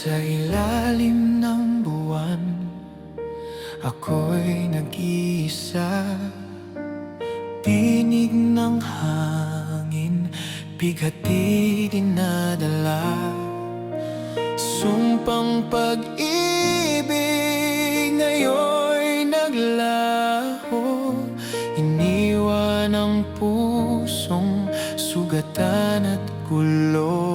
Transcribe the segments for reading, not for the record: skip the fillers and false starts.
Sa ilalim ng buwan, ako'y nag-iisa. Tinig ng hangin, bighati dinadala. Sumpang pag-ibig ngayon'y naglaho. Iniwan ang pusong sugatan at gulo.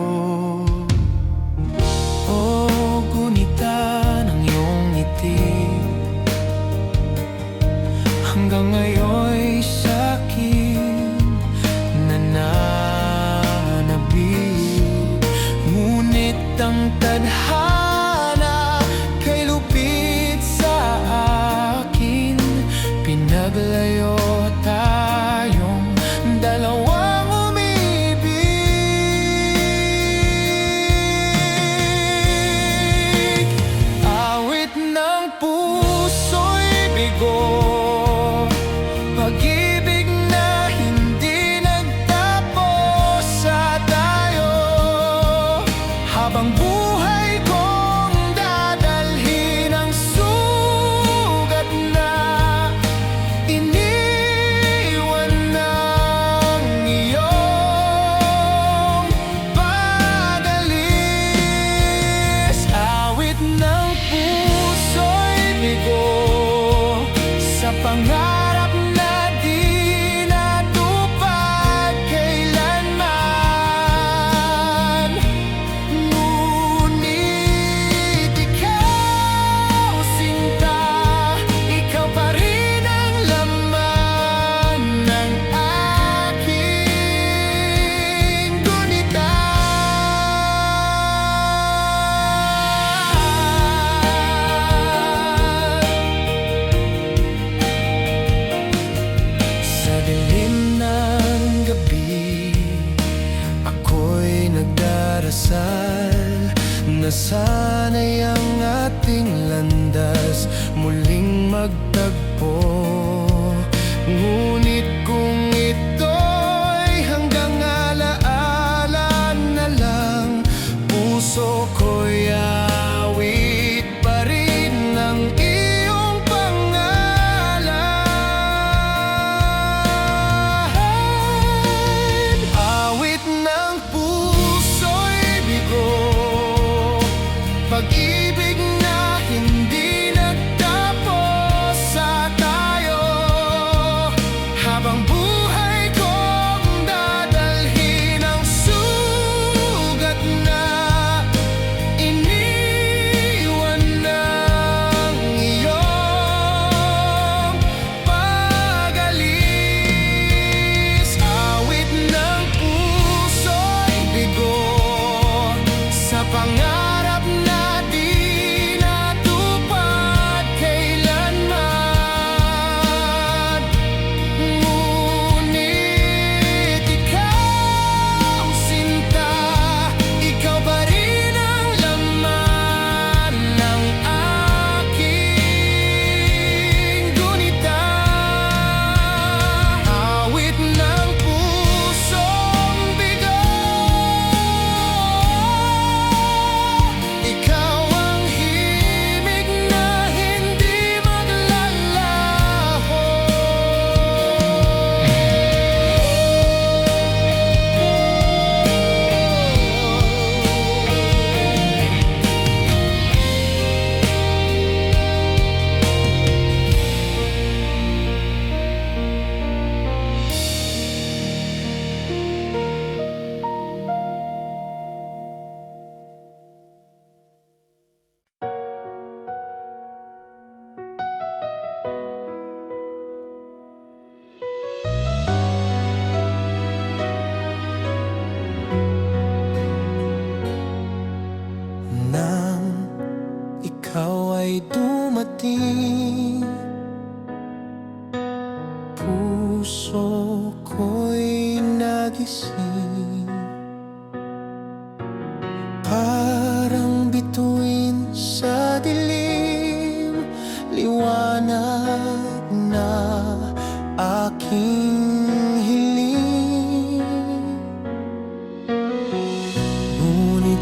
Hanggang ngayon'y sa'kin nananabik. Ngunit ang tadhana kay lupit sa akin. Pinaglayo tayong dalawang umibig. Awit ng puso'y bigo, pag-ibig na hindi nagtapos sa tayo. Habang buhay kong dadalhin ang sugat na iniwan ng iyong pag-alis. Awit ng puso'y bigo sa pangarap na di natupad kailanman. Ngunit ikaw, sinta, ikaw pa rin ang laman ng aking gunita. Sa dilim ng gabi, ako'y nagdarasal na sana'y ang ating landas muling magtagpo. Ngunit kung ito'y hanggang alaala na lang, puso ko'y awit pa rin ng iyong pangalan. Awit ng puso'y bigo, pag-ibig na hindi nagtapos sa tayo. Habang buhay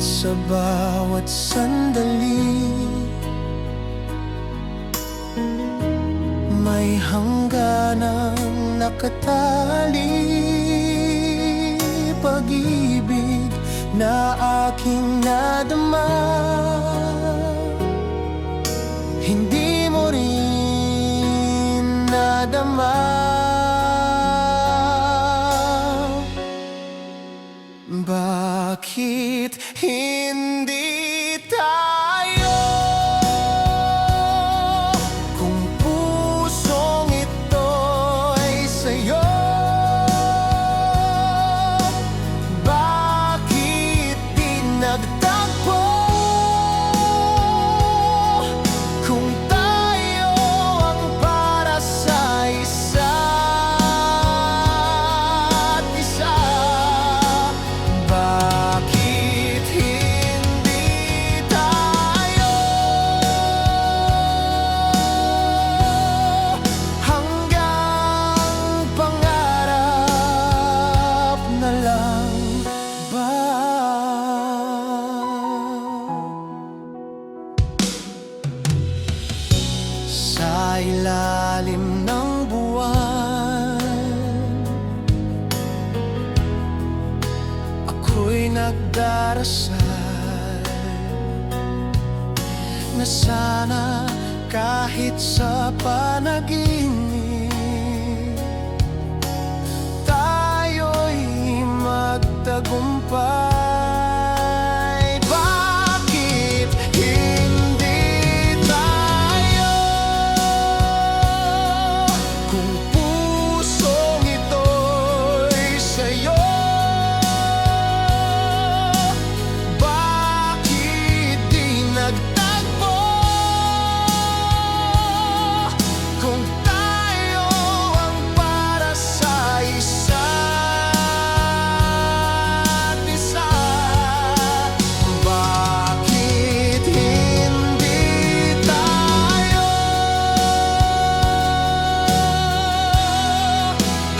sa bawat sandali. May hangganang nakatali, pag-ibig na aking nadama. Hindi mo rin nadama. Bakit hindi tayo? Kung pusong ito'y sa'yo, bakit di nagtagpo? Kung tayo ang para sa isa't isa, bakit hindi tayo hanggang pangarap na lang ba? Sa ilalim ng buwan, ako'y nagdarasal na sana kahit sa panaginip tayo'y magtagumpay. Bakit hindi tayo? Kung pusong ito'y sa'yo, bakit di nagtagpo? Kung tayo ang para sa isa't isa, bakit hindi tayo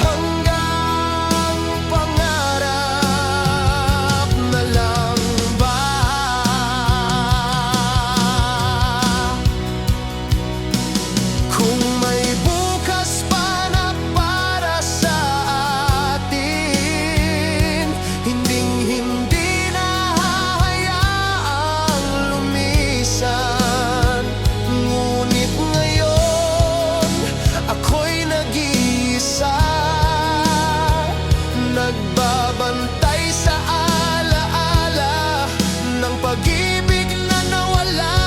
hanggang pangarap na lang ba? Kung may bukas pa na para sa atin, hinding-hindi na hahayaang lumisan. Ngunit ngayon, ako'y nag-iisa, nagbabantay sa alaala ng pag-ibig na nawala.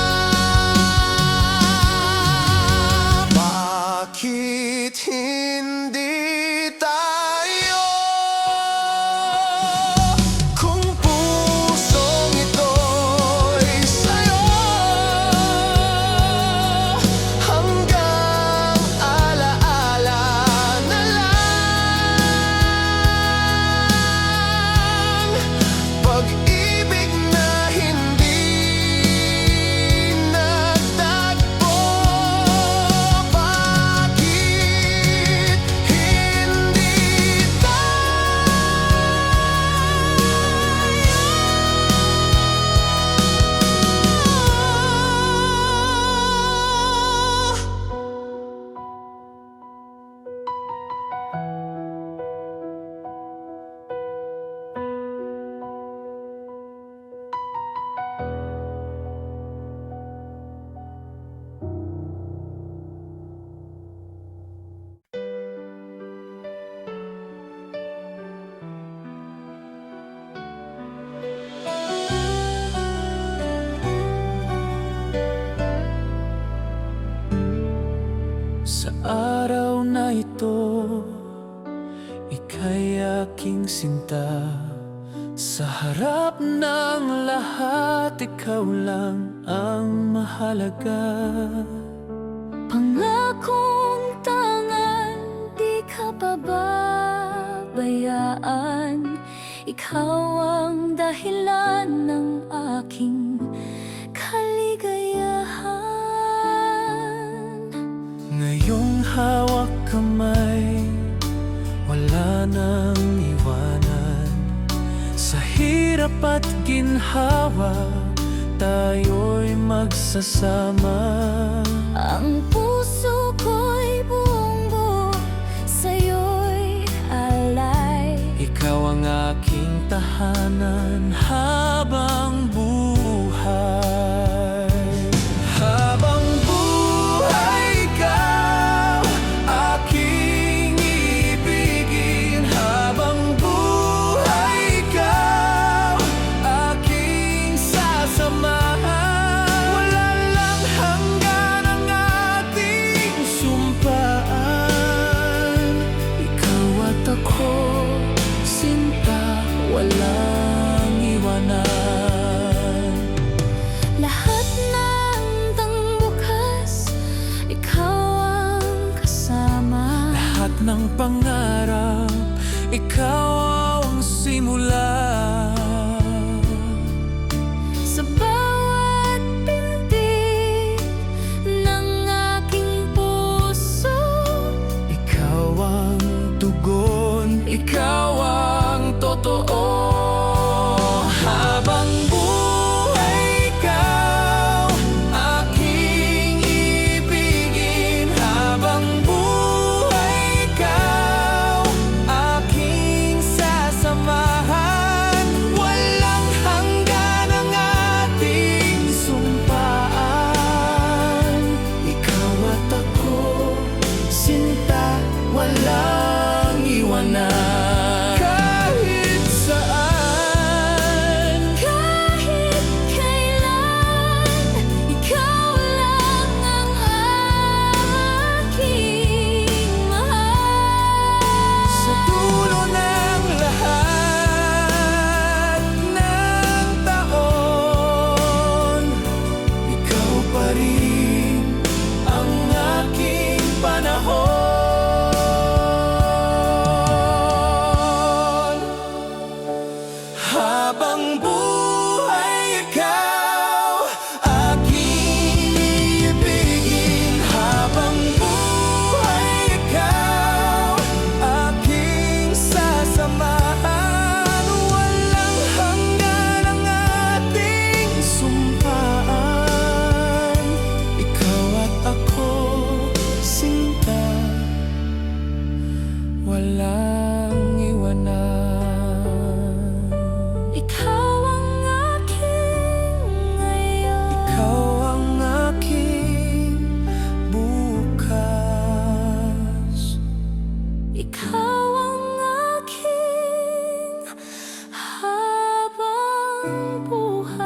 Bakit hindi tayo? Kung pusong ito'y sa'yo, hanggang alaala na lang. Pag-ibig na hindi nagtagpo, bakit hindi tayo? Sa araw na ito, ika'y aking sinta. Sa harap ng lahat, ikaw lang ang mahalaga. Pangakong tangan, di ka pababayaan. Ikaw ang dahilan ng aking kaligayahan. Ngayong hawak kamay, wala nang iwanan. Sa hirap hirap at ginhawa, tayo'y magsasama. Ang puso ko'y buong buo, sa'yo'y alay. Ikaw ang aking tahanan habang buhay. Habang buhay ikaw, aking ibigin. Habang buhay ikaw, aking sasamahan. Wala lang hanggan ang ating sumpaan. Ikaw at ako, sinta, walang iwanan. Lahat ng bukas, ikaw ang kasama. Lahat ng pangarap, ikaw ang simula. Sa bawat pintig ng aking puso, Ikaw ang tugon, ikaw ang totoo. Habang buhay ikaw, aking ibigin. Habang buhay ikaw, aking sasamahan. Walang hanggan ang ating sumpaan. Ikaw at ako, sinta, walang iwanan. Kahit saan, kahit kailan, ikaw lang ang aking mahal. sa dulo ng lahat ng taon, ikaw pa rin ang aking panahon. Habang buhay ikaw, aking ibigin. Habang buhay ikaw, aking sasamahan. Walang hanggan ang ating sumpaan. Ikaw at ako, sinta, walang iwanan. Ikaw ang aking ngayon, Ikaw ang aking bukas. ikaw ang aking habang buhay.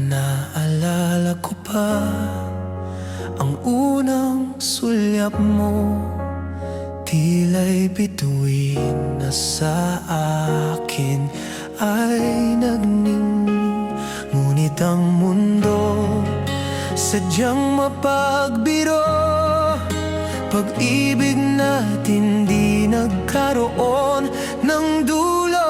Naalala ko pa ang unang sulyap mo, tila'y bituin na sa akin ay nagning. Ngunit ang mundo sadyang mapagbiro, pag-ibig natin di nagkaroon ng dulo.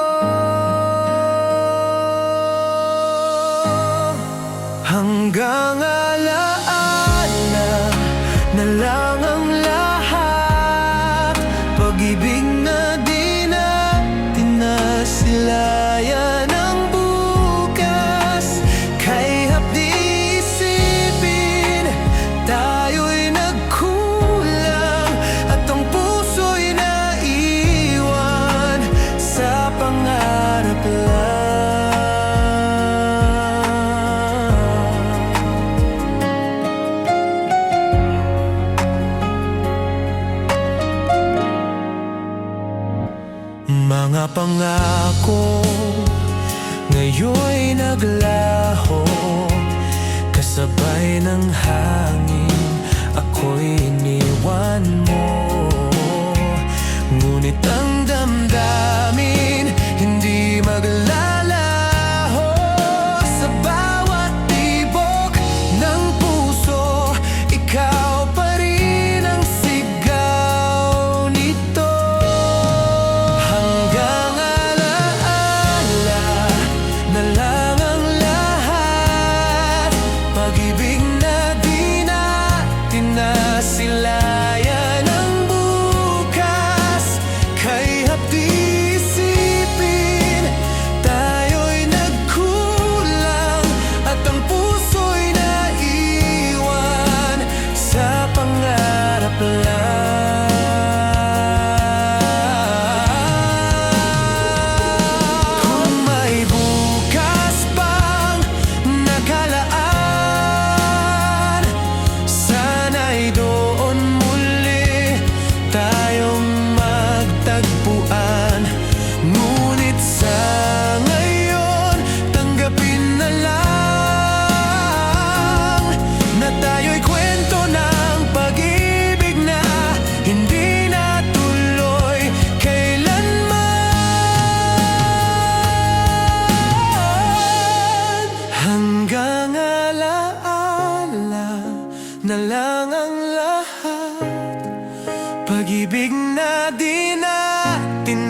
Hanggang alaala na lang ang lahat, pag-ibig na di natin nasilayan ang bukas. Kay hapdi isipin, tayo'y nagkulang, at ang puso'y naiwan sa pangarap lang. Mga pangako ngayon'y naglaho, kasabay ng hangin ako'y iniwan mo. Ngunit ang damdamin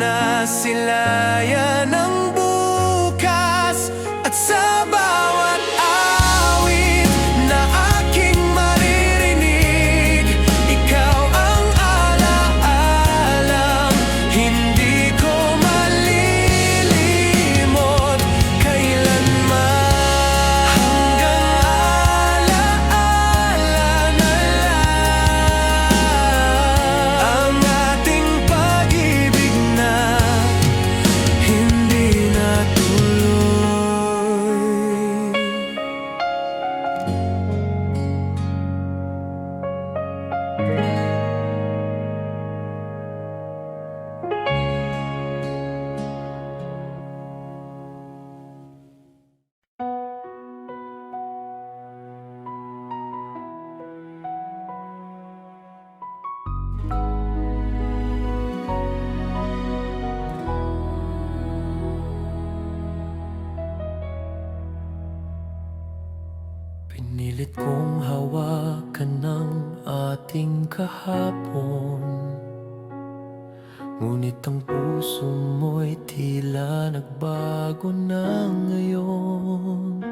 na silayan ng bukas. At sa bawat awit na aking maririnig, ikaw ang alaalang hindi ko malilimot kailanman. Hanggang alaala na lang ang ating pag-ibig na hindi natuloy. Pinilit kong hawakan ng ating kahapon, ngunit ang puso mo'y tila nagbago na ngayon.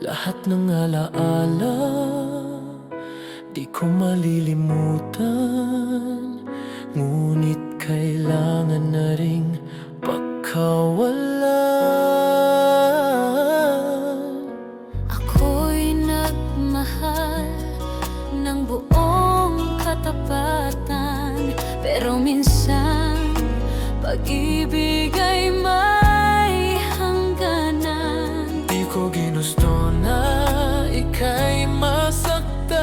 Lahat ng alaala di ko malilimutan, ngunit kailangan na ring pagkawalan. Ako'y nagmahal ng buong katapatan, pero minsan pag-ibig ay may hangganan. Di ko ginusto na ika'y masaktan,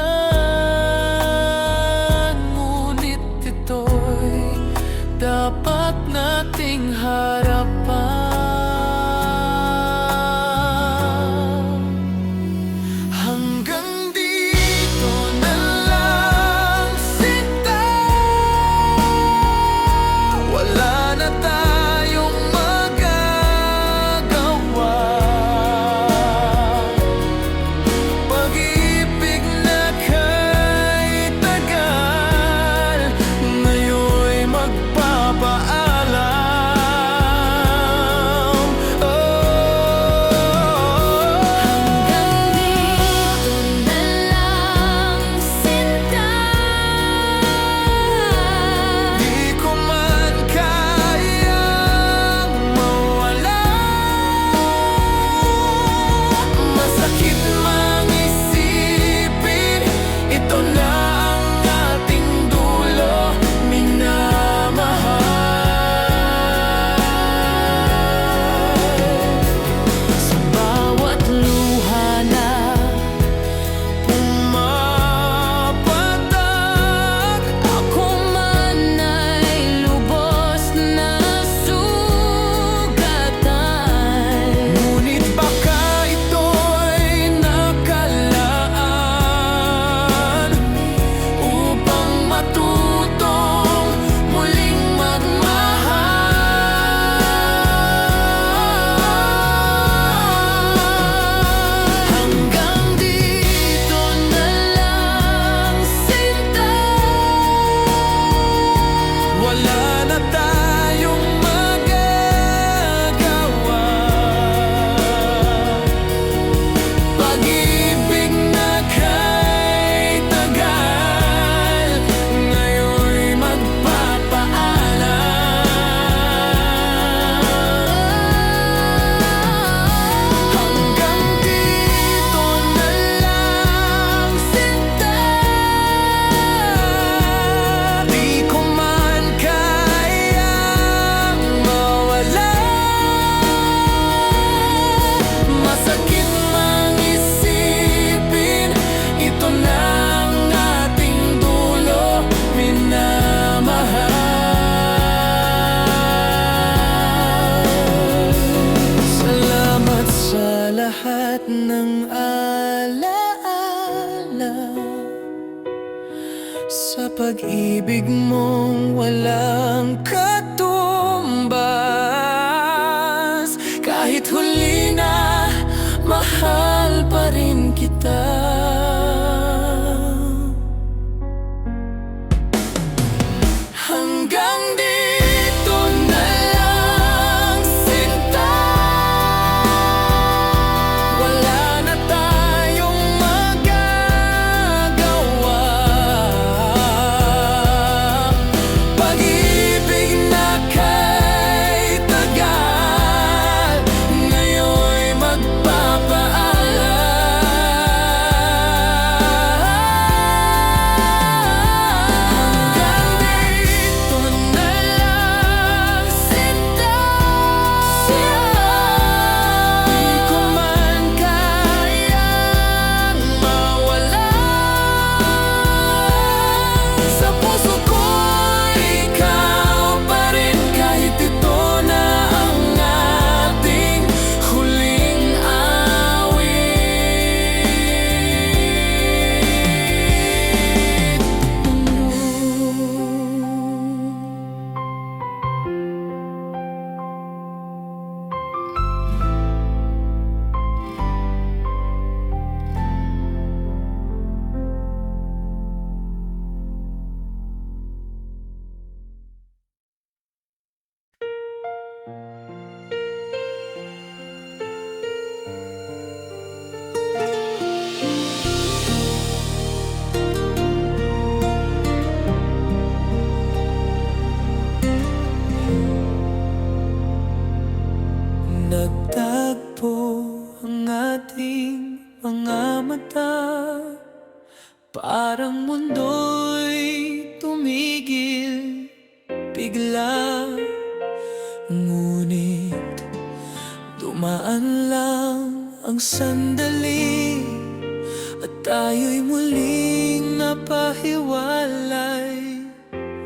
ngunit ito'y dapat nating harapan. Hanggang dito na lang, sinta. Wala na tayong magagawa. Pag-ibig na kay tagal, ngayon'y magpapaalam. Hanggang dito na lang, sinta. Di ko man kayang mawala. Masakit mang isipin, ito na ang ating dulo, minamahal. Sa bawat luha na pumapatak, Ako man ay lubos na sugatan, ngunit baka ito'y nakalaan upang matutong muling magmahal. Hanggang dito na lang, sinta. Wala na tayong magagawa. Pag-ibig na kay tagal, ngayon'y magpapaalam. Hanggang dito na lang, sinta. Di ko man kayang mawala. Masakit mang isipin, ito na ang ating dulo, minamahal. Salamat sa lahat ng alaala, sa pag-ibig mong walang katumbas. Kahit huli na, mahal pa rin kita. Hanggang dito na Nagtagpo ang ating mga mata, parang mundo'y tumigil bigla. Ngunit dumaan lang ang sandali at tayo'y muling napahiwalay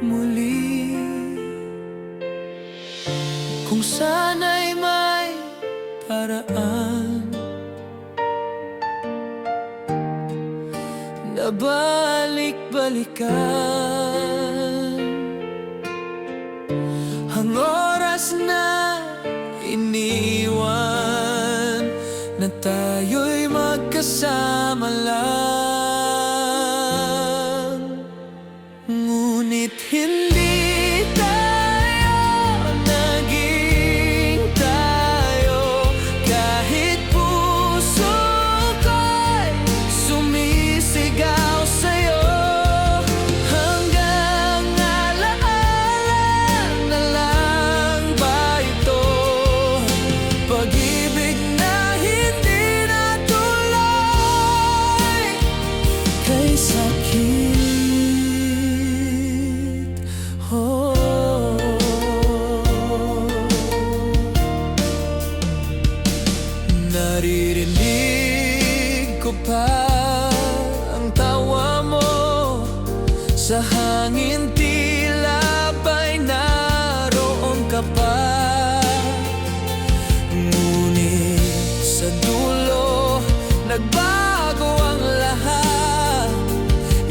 muli. Kung sana'y may paraan na balik-balikan ang oras na iniwan, na tayo'y magkasama lang. Ngunit hindi tayo naging tayo, kahit puso ko'y sumisigaw sa'yo. Hanggang alaala na lang ba ito? Pag-ibig na hindi natuloy kay sakit. Naririnig ko pa ang tawa mo sa hangin, tila ba'y naroon ka pa. Ngunit sa dulo, nagbago ang lahat.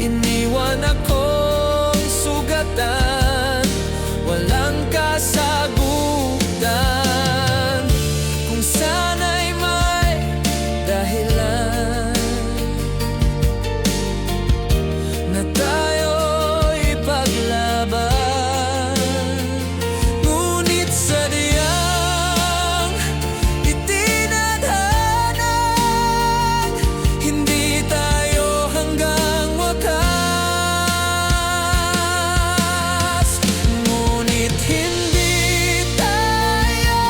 Iniwan akong sugatan, walang kasagutan. Kung sana'y may dahilan na tayo'y paglaban, ngunit sadyang itinadhanang hindi tayo hanggang wakas. Ngunit hindi tayo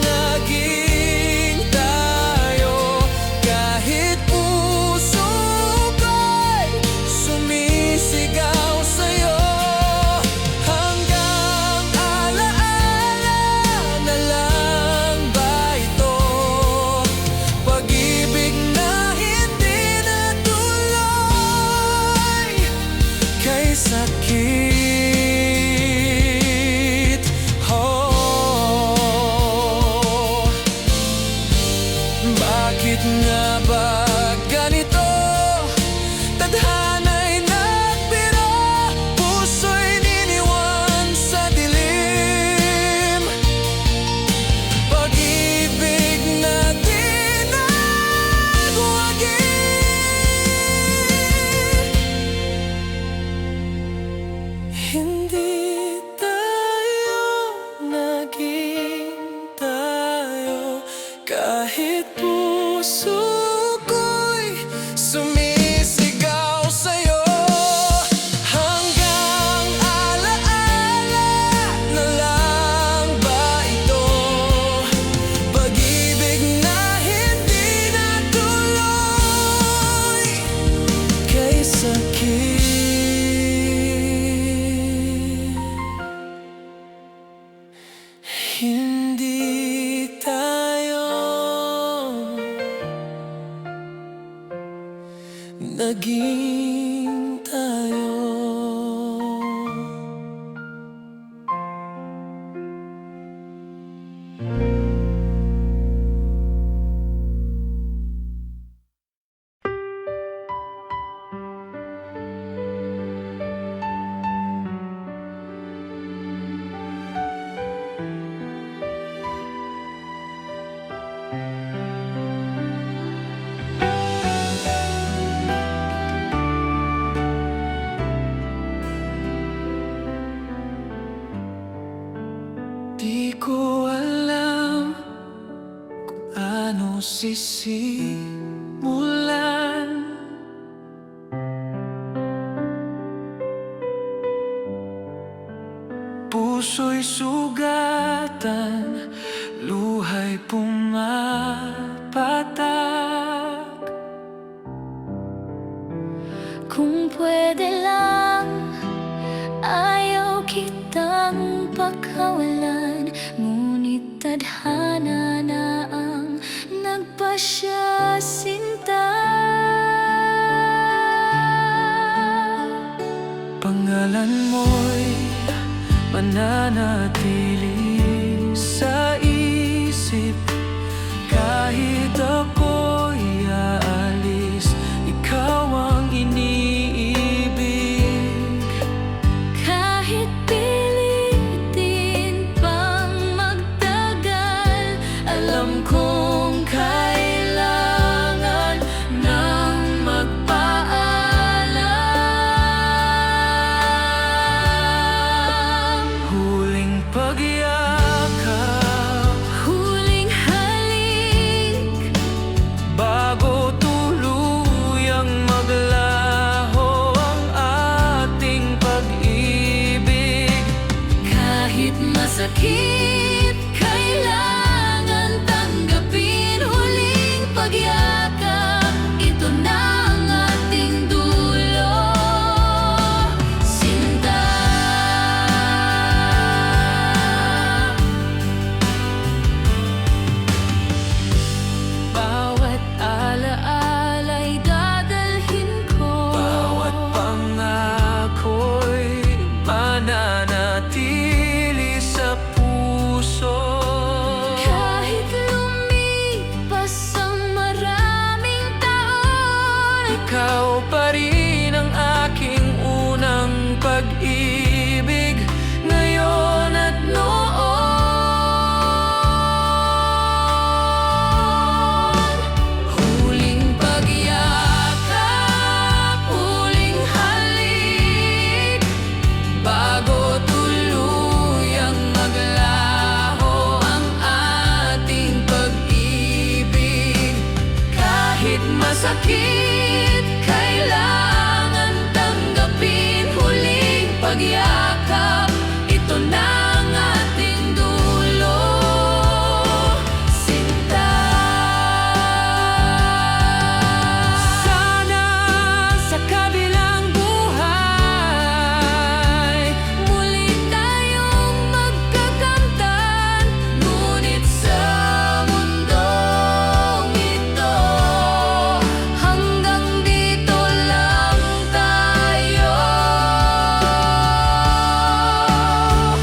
naging tayo, kahit puso ko'y sumisigaw sa'yo. Hanggang alaala na lang ba ito? Pag-ibig na hindi natuloy kay sakit. Bakit nga ba ganito? Tadhana'y nagbiro, puso'y niniwan sa dilim. Pag-ibig na di nagwagi, hindi tayo naging tayo, kahit puso ko'y sumisigaw sa'yo. Hanggang alaala na lang ba ito? Pag-ibig na hindi natuloy kay sakit. Hindi tayo naging tayo. Di ko alam kung ano sisimulan. Puso'y sugatan, luha'y ay pumapatak. Kung pwede lang, ayaw kitang pakawalan, ngunit tadhana na ang nagpasya sinta. Pangalan mo'y mananatili sa isip. Kahit ako'y aalis, ikaw ang iniibig. Kahit pilitin pang magtagal, alam kong kailangan ng magpaalam. Huling pagyakap, Huling halik, bago tuluyang maglaho ang ating pag-ibig. kahit masakit, kailangan tanggapin. Huling pagyakap, ito na ang ating dulo, sinta. Bawat alaala'y dadalhin ko, Bawat pangako'y mananatili sa puso. kahit lumipas ang maraming taon. Ikaw pa rin ang aking unang pag-ibig, ngayon at noon. Huling pagyakap, huling halik, bago tuluyang maglaho ang ating pag-ibig. Kahit masakit, kailangan tanggapin. Huling pagyakap, ito na ang ating dulo, sinta. Sana sa kabilang buhay Muli tayong magkakamtan, ngunit sa mundong ito, hanggang dito lang tayo.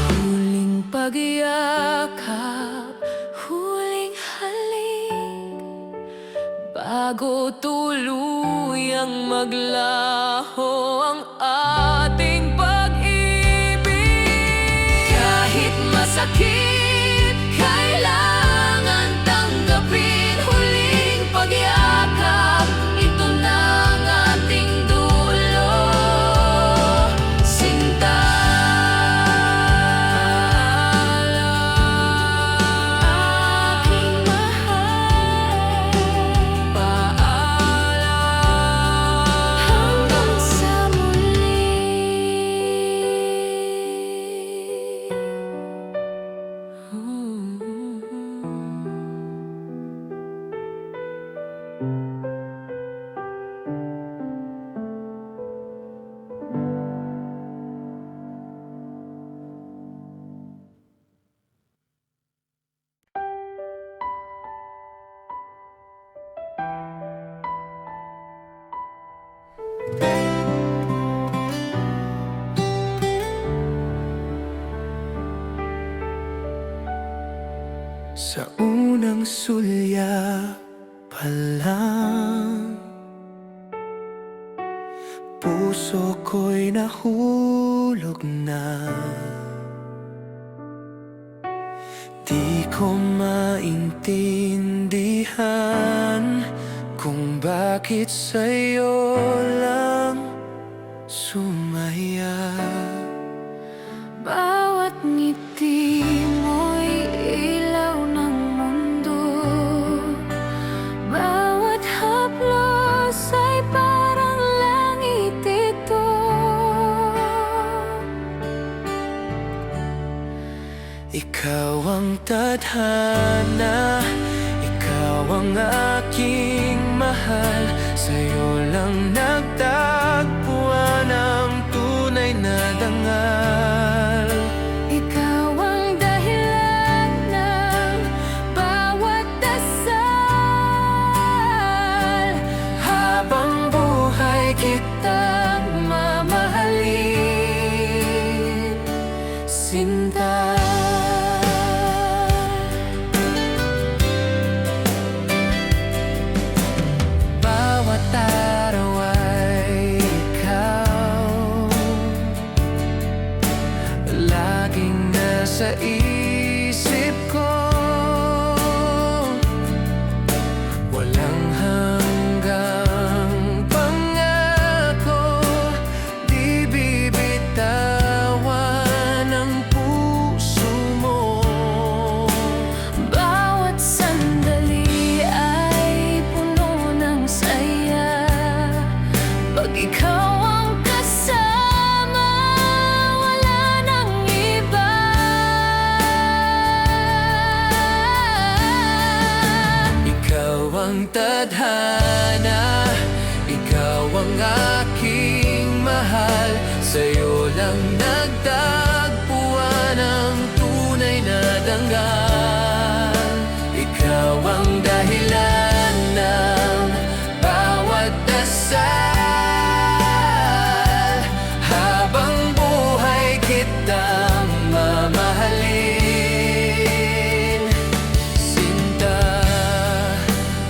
Huling pagyakap, huling halik, bago tuluyang maglaho ang ating pag-ibig. Kahit masakit, kailangan tanggapin. Huling pagyakap, ito na ang ating dulo, sinta. Aking mahal, paalam hanggang sa muli. Sa unang sulya pa lang, puso ko'y nahulog na. Di ko maintindihan kung bakit sa'yo lang sumaya. Bawat ngiti mo'y ilaw ng mundo, bawat haplos ay parang langit ito. Ikaw ang tadhana mahal, sa'yo lang nagtagpuan ang tunay na dangal. Ikaw ang dahilan ng bawat dasal. Habang buhay kitang mamahalin, Sinta. Bawat araw ay ikaw, laging nasa isip ko. Walang hanggang pangako, di bibitawan ang puso mo. Bawat sandali ay puno ng saya. Pag ikaw ang kasama, wala nang iba. Ikaw ang tadhana, ikaw ang aking mahal, sa'yo lang nagtagpuan ang tunay na dangal. Ikaw ang dahilan ng bawat dasal. Habang buhay kitang mamahalin, Sinta.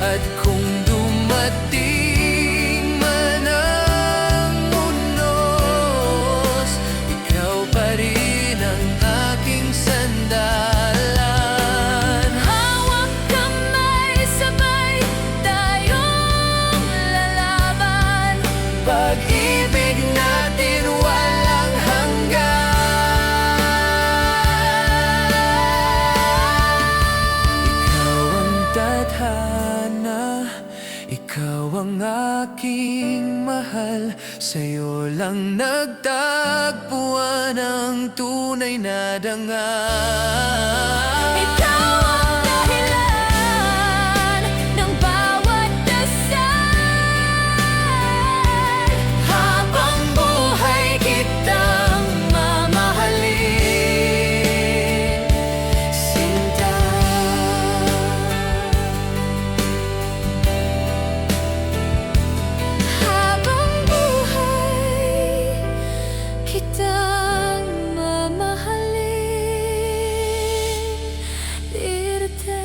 At kung dumating man ang unos, ikaw pa rin ang aking sandalan. Hawak kamay, sabay tayong lalaban. Pag-ibig natin walang hanggan. Ikaw ang tadhana, ikaw ang aking mahal, sa'yo lang nagtagpuan ang tunay na dangal. Ikaw ang dahilan ng bawat dasal. Habang buhay kitang mamahalin, Sinta. Habang buhay kitang mamahalin, Dirte.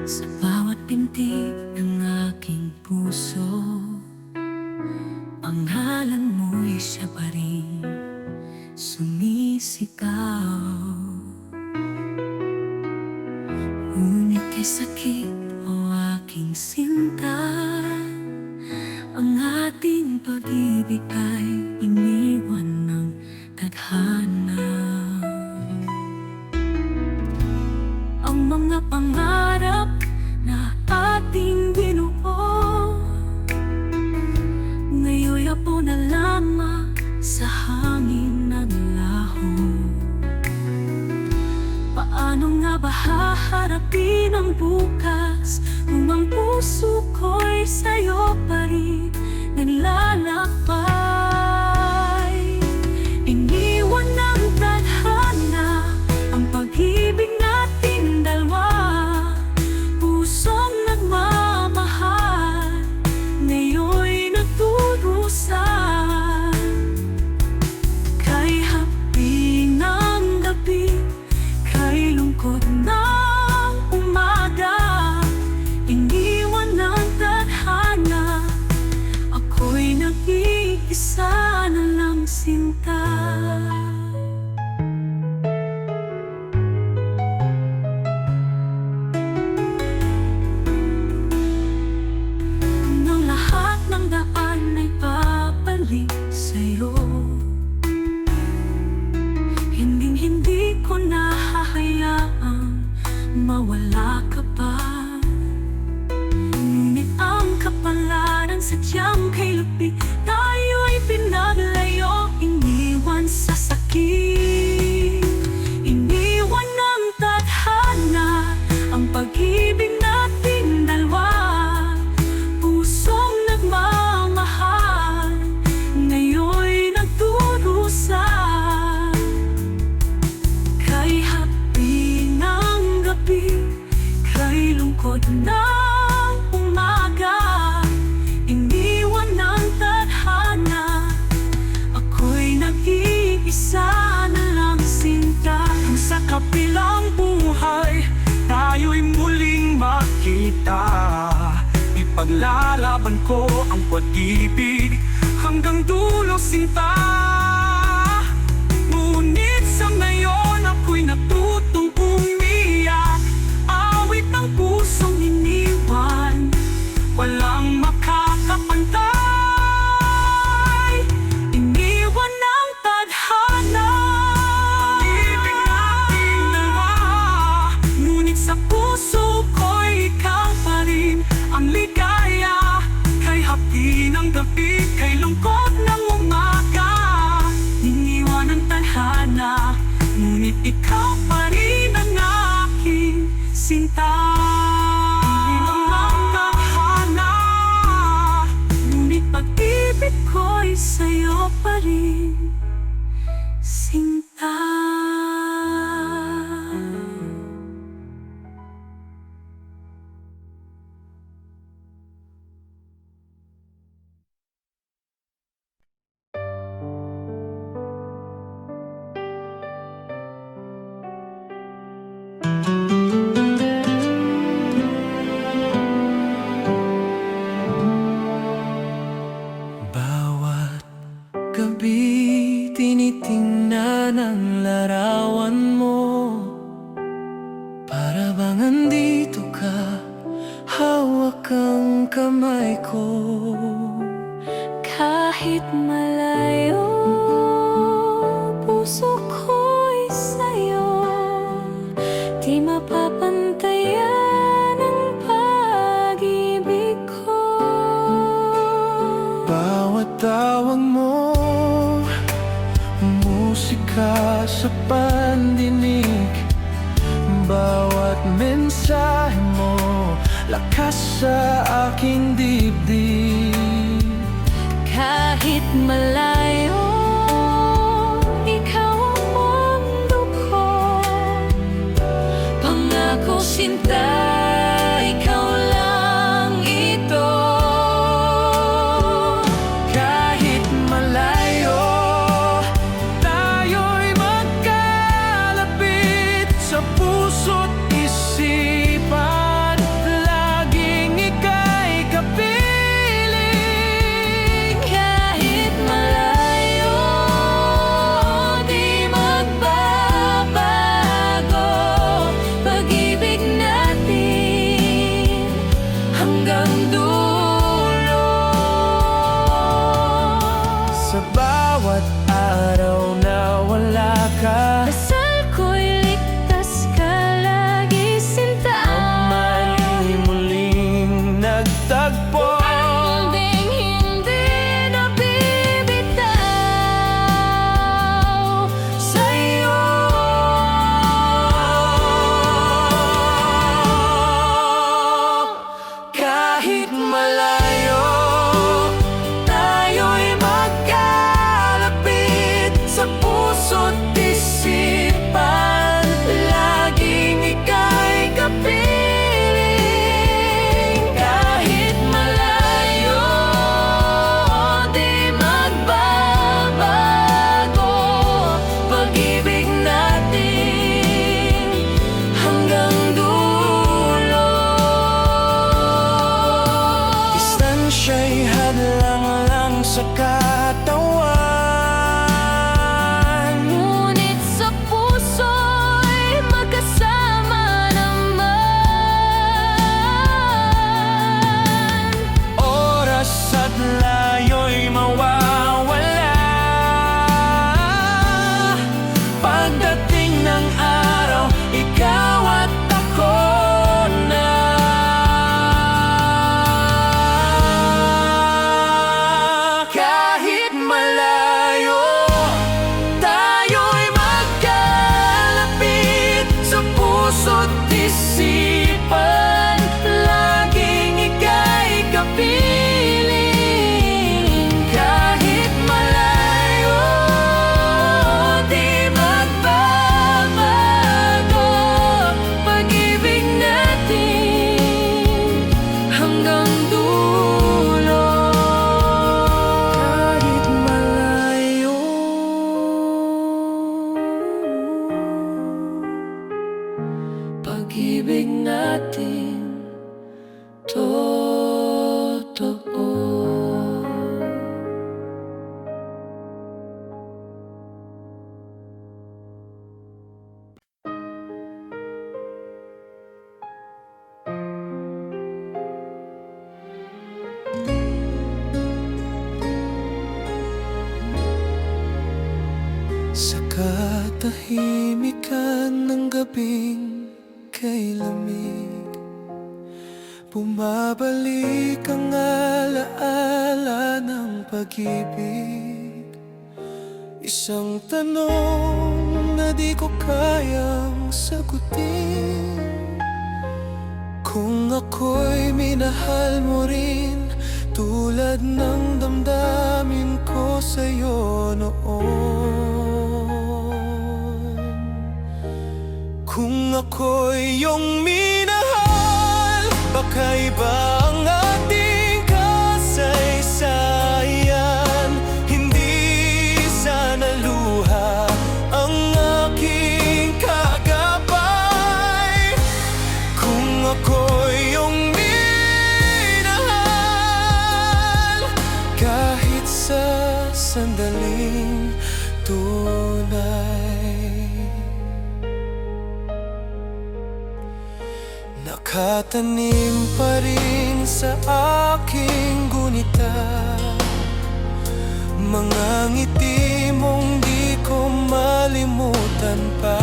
Sa bawat pintig ng aking puso, pangalan mo'y siya pa rin sumisigaw. Ngunit kay sakit o aking Sinta, ang ating pag-ibig ay iniwan ng tadhana. Ang mga pangarap na ating binuo, ngayon'y apo na lamang sa hangin ng laho. Paano nga ba haharapin ang bukas kung ang puso ko'y sa'yo pa rin naglalakbay? Iniwan ng tadhana ang pag-ibig natin dalawa, pusong nagmamahal, ngayon'y nagdurusan. Kay hapdi ng gabi, kay lungkot ng umaga, iniwan ng tadhana, ako'y nag-iisa. wala ka pa. Ngunit ang kapalaran sadyang kay lupi, tayo'y pinaglayo, iniwan sa sakit. Iniwan ng tadhana ang pag-ibig nating dalawa. Pusong nagmamahal, ngayon'y nagdurusa. Kay hapdi ng gabi, kay lungkot ng umaga, iniwan ng tadhana, ako'y nag-iisa na lang sinta. Sa kabilang buhay, tayo'y muling makita. Ipaglalaban ko ang pag-ibig hanggang dulo, sinta. Ngunit sa ngayon, ako'y natutong umiyak. Awit ng pusong iniwan, walang makakapantay. Iniwan ng tadhana ibig nating dalawa. Ngunit sa puso ko'y ikaw pa rin ang ligaya. Kay hapdi ng gabi, kay lungkot ng umaga, iniwan ng tadhana, ngunit ikaw pa rin ang aking sinta. Iniwan ng tadhana, Ngunit pag-ibig ko'y sa'yo pa rin, sinta. bawat gabi tinitingnan ang larawan mo. Para bang andito ka, hawak ang kamay ko. Kahit malayo, puso ko'y sa'yo. Di mapapantayan ang pag-ibig ko. Bawat tawag mo, musika sa pandinig. Bawat mensahe mo, lakas sa aking dibdib. Kahit malayo, ikaw ang mundo ko. Pangako sinta, ikaw lang ito. Kahit malayo, tayo'y magkalapit sa puso't isipan. Laging ika'y kapiling. Kahit malayo, di magbabago pag-ibig natin hanggang dulo. Sa bawat araw na wala ka, Dasal ko'y ligtas ka lagi, sinta. mali muling nagtagpo. Ang mulding hindi nabibitaw sa'yo. Kahit malayo, tayo'y magkalapit sa puso't isipan. Laging ika'y kapiling. Kahit malayo, di magbabago pag-ibig natin hanggang dulo. Distansya'y hadlang lang sa katawan. Ngunit sa puso'y magkasama naman. Oras at layo'y mawawala. Pagdating ng araw, ikaw at ako natin totoo. Sa katahimikan ng gabing kay lamig, bumabalik ang alaala ng pag-ibig. Isang tanong na di ko kayang sagutin, kung ako'y minahal mo rin tulad ng damdamin ko sa'yo noon. Kung ako'y iyong minahal, baka iba ang ating kasaysayan. Hindi sana luha ang aking kagabay. Kung ako'y iyong minahal, kahit sa sandaling tunay, nakatanim pa rin sa aking gunita mga ngiti mong di ko malimutan pa.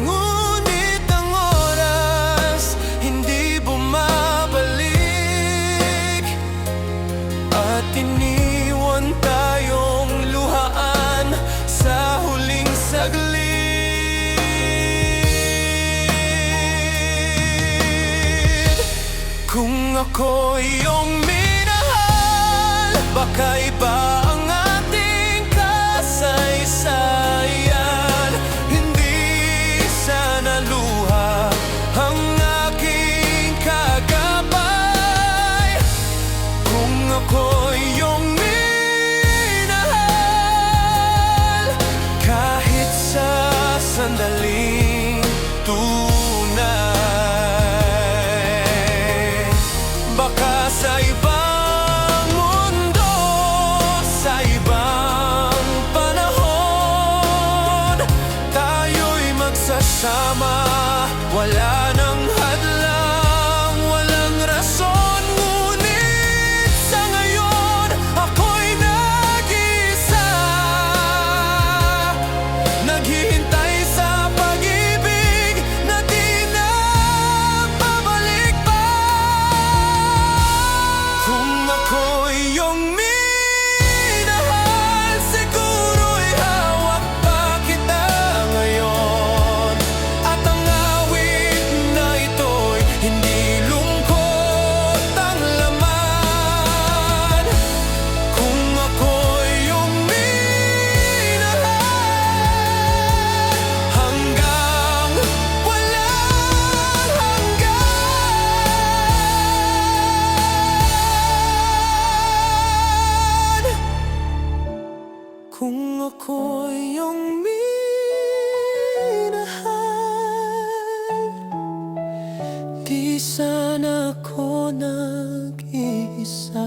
Ngunit ang oras hindi bumabalik, at iniwan tayong luhaan sa huling saglit. Kung ako'y iyong minahal, baka iba ang ating kasaysayan. Hindi sana luha ang aking kagabay. Kung ako'y iyong minahal, kahit sa sandaling tunay, baka sa ibang mundo, sa ibang panahon, tayo'y magsasama. Wala nang hadlang, walang rason. Ngunit sa ngayon, ako'y nag-isa, naghihintay sa pag-ibig na di na babalik pa. Kung ako'y iyong minahal, siguro'y hawak pa kita ngayon. At ang awit na ito'y hindi lungkot ang laman. Kung ako'y iyong minahal, hanggang walang hanggan. Kung ako'y iyong minahal, di sana ako nag-iisa.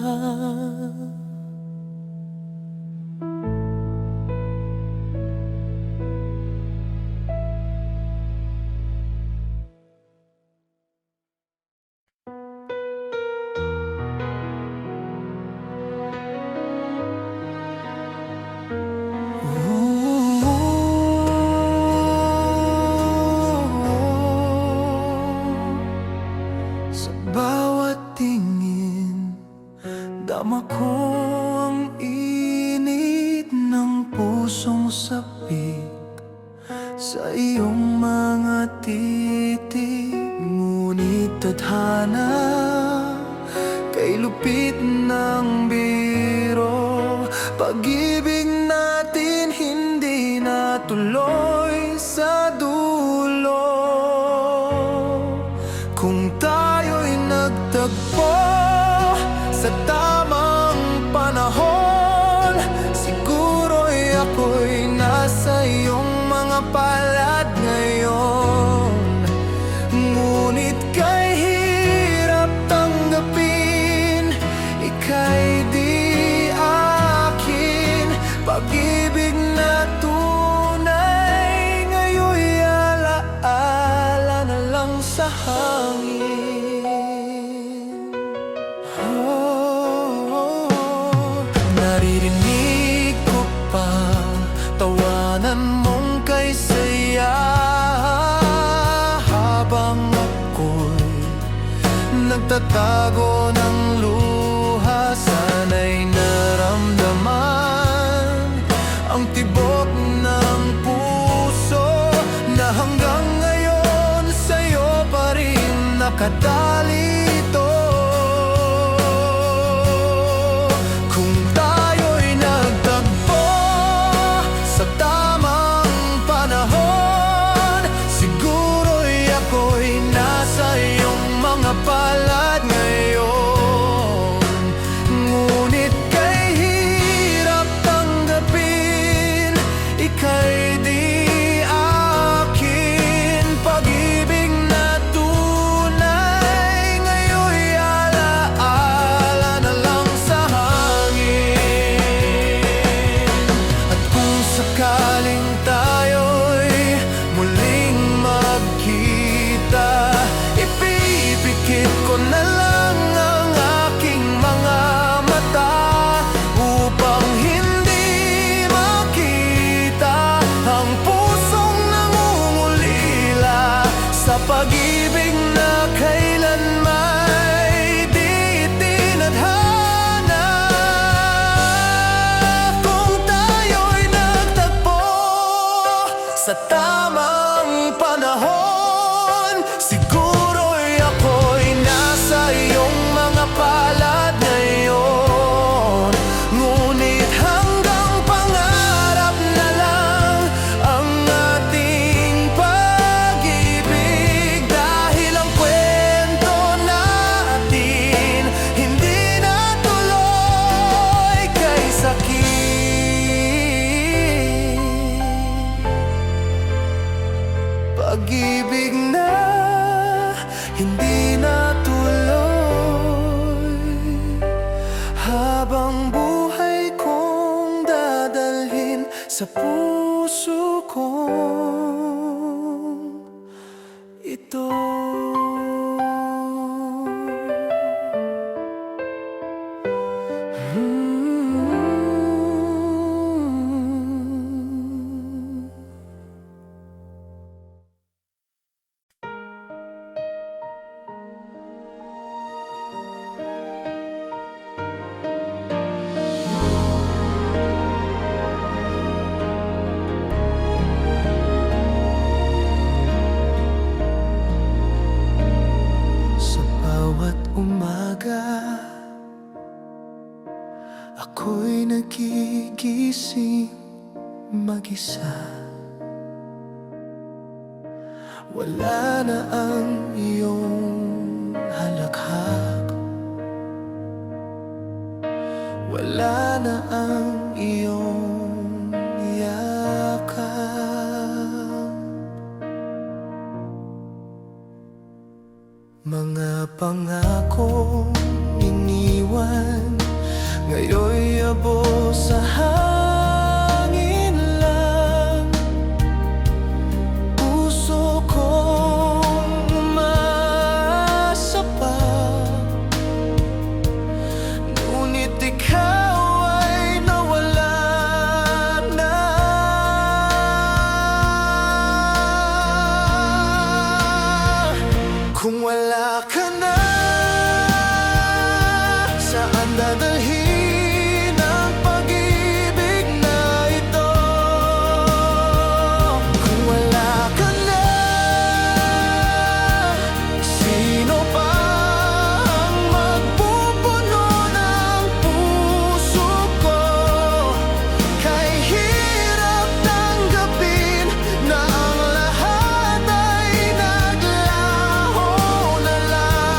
Sa bawat tingin, dama ko ang init ng pusong sapik sa iyong mga titig. Ngunit tadhana, kay lupit ng biro, pag-ibig natin hindi natuloy sa dulo. Kung tayo'y nagtagpo sa tamang panahon, siguro'y ako'y nasa iyong mga palad ngayon. sa hangin. Naririnig ko pang tawanan mong kay saya, habang ako'y nagtatago ng luha. Sana'y naramdaman ang tibok ng puso na hanggang ngayon sa'yo pa rin nakadalito. Kung tayo'y nagtagpo sa tamang panahon, siguro'y ako'y nasa iyong mga palad ngayon. Ngunit kay hirap tanggapin, ika'y di akin. Pag-ibig na tunay ngayon'y alaala na lang sa hangin. At kung sakaling tayo'y muling magkita, ipipikit ko na lang ang aking mga mata upang hindi makita ang pusong nangungulila sa pag-ibig na kailanmay di tinadhana. Kung tayo'y nagtagpo sa tamang panahon, siguro'y ako'y nasa iyong mga palad ngayon. Ngunit hanggang pangarap na lang ang ating pag-ibig, dahil ang kwento natin hindi natuloy kay sakit. Pag-ibig na hindi natuloy, habang buhay kong dadalhin sa puso kong ito. Sa bawat umaga, ako'y nagigising mag-isa. Wala na ang iyong halakhak, wala na ang iyong yakap. Mga pangakong iniwan ngayon'y abo sa hangin lang. Puso kong umasa pa, ngunit ikaw ay nawala na. Kung wala ka na, saan dadalhin ang pag-ibig na ito? Kung wala ka na, sino pa ang magpupuno ng puso ko? Kay hirap tanggapin na ang lahat ay naglaho na lang.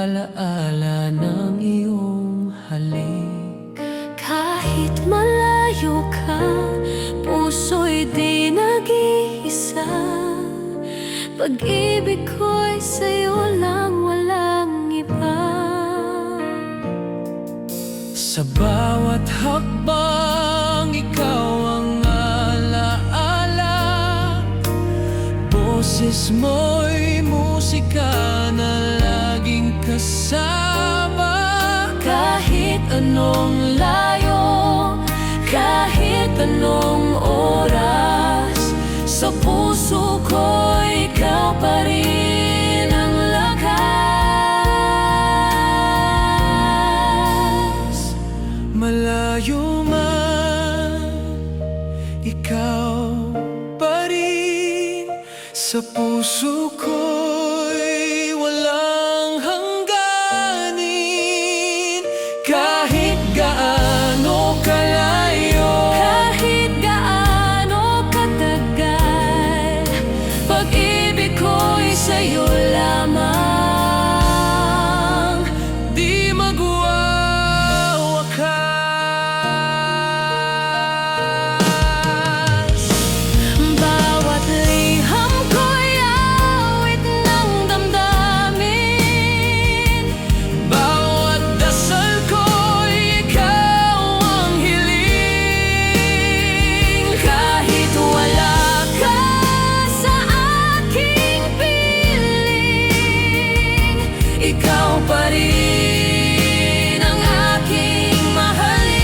alaala ng iyong halik. Kahit malayo ka, puso'y di nag-iisa. Pag-ibig ko'y sa'yo lang, walang iba. Sa bawat hakbang, ikaw ang alaala. Boses mo'y musika na laging kasama. Kahit anong layo, kahit anong oras, sa puso ko ikaw pa rin ang lakas. Malayo man, ikaw pa rin. Sa puso ko'y walang hangganin. Kahit gaano kalayo, Kahit gaano katagal, pag-ibig ko'y sa'yo lamang, di magwawakas. bawat liham ko'y awit ng damdamin. Bawat dasal ko'y ikaw ang hiling. Kahit wala ka sa aking piling, ikaw pa rin ang aking mahalin.